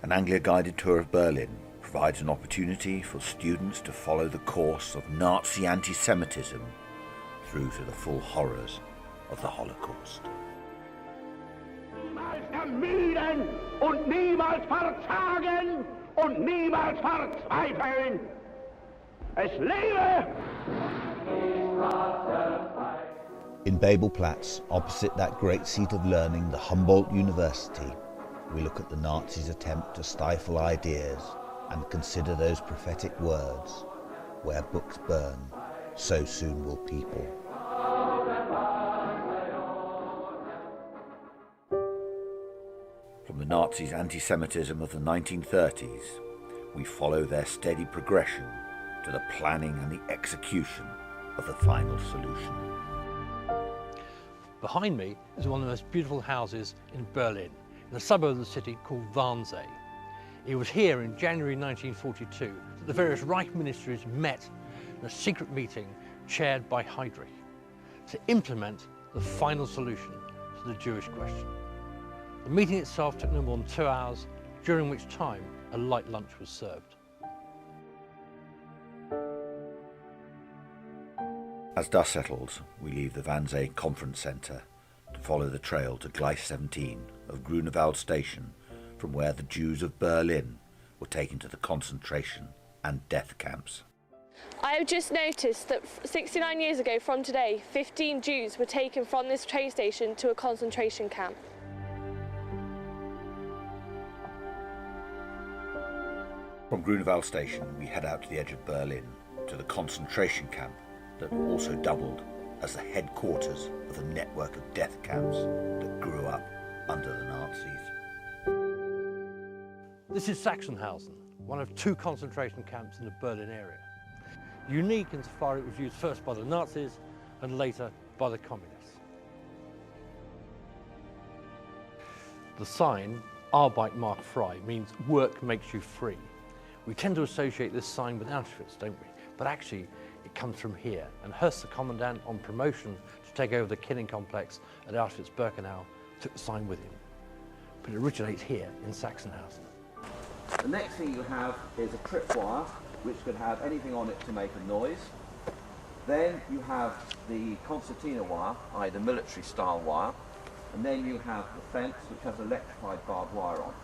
An Anglia guided tour of Berlin provides an opportunity for students to follow the course of Nazi anti-Semitism through to the full horrors of the Holocaust. Niemals ermüden und niemals verzagen und niemals verzweifeln. Es lebe! In Babelplatz, opposite that great seat of learning, the Humboldt University, we look at the Nazis' attempt to stifle ideas and consider those prophetic words, where books burn, so soon will people. From the Nazis' anti-Semitism of the 1930s, we follow their steady progression to the planning and the execution of the final solution. Behind me is one of the most beautiful houses in Berlin, in a suburb of the city called Wannsee. It was here in January 1942 that the various Reich ministries met in a secret meeting chaired by Heydrich to implement the final solution to the Jewish question. The meeting itself took no more than 2 hours, during which time a light lunch was served. As dust settles, we leave the Wannsee Conference Centre to follow the trail to Gleis 17 of Grunewald Station, from where the Jews of Berlin were taken to the concentration and death camps. I have just noticed that 69 years ago from today, 15 Jews were taken from this train station to a concentration camp. From Grunewald Station, we head out to the edge of Berlin, to the concentration camp that also doubled as the headquarters of the network of death camps that grew up under the Nazis. This is Sachsenhausen, one of 2 concentration camps in the Berlin area. Unique insofar it was used first by the Nazis and later by the communists. The sign, Arbeit macht frei, means work makes you free. We tend to associate this sign with Auschwitz, don't we? But actually, it comes from here, and Höss, the commandant, on promotion to take over the killing complex at Auschwitz-Birkenau, took the sign with him. But it originates here in Sachsenhausen. The next thing you have is a tripwire, which could have anything on it to make a noise. Then you have the concertina wire, i.e. the military style wire, and then you have the fence, which has electrified barbed wire on.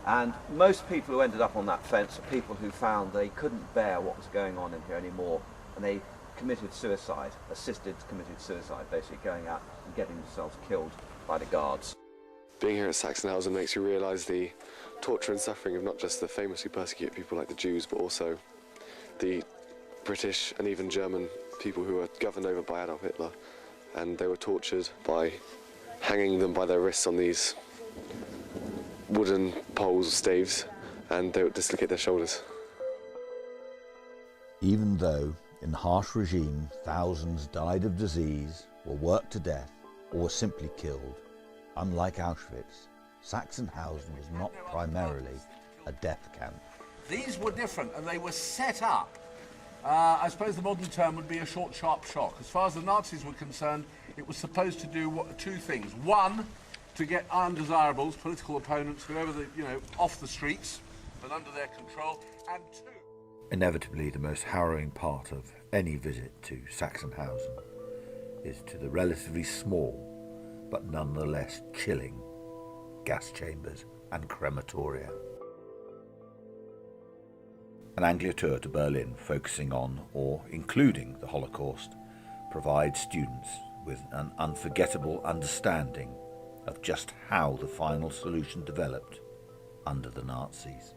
And most people who ended up on that fence are people who found they couldn't bear what was going on in here anymore, and they committed suicide, committed suicide, basically going out and getting themselves killed by the guards. Being here at Sachsenhausen makes you realise the torture and suffering of not just the famously persecuted people like the Jews, but also the British and even German people who were governed over by Adolf Hitler, and they were tortured by hanging them by their wrists on these wooden poles, staves, and they would dislocate their shoulders. Even though in the harsh regime thousands died of disease, were worked to death, or were simply killed, unlike Auschwitz, Sachsenhausen was not primarily a death camp. These were different, and they were set up. I suppose the modern term would be a short, sharp shock. As far as the Nazis were concerned, it was supposed to do 2 things. One, to get undesirables, political opponents, whoever, off the streets and under their control, and 2. Inevitably, the most harrowing part of any visit to Sachsenhausen is to the relatively small, but nonetheless chilling, gas chambers and crematoria. An Anglia tour to Berlin focusing on or including the Holocaust provides students with an unforgettable understanding of just how the final solution developed under the Nazis.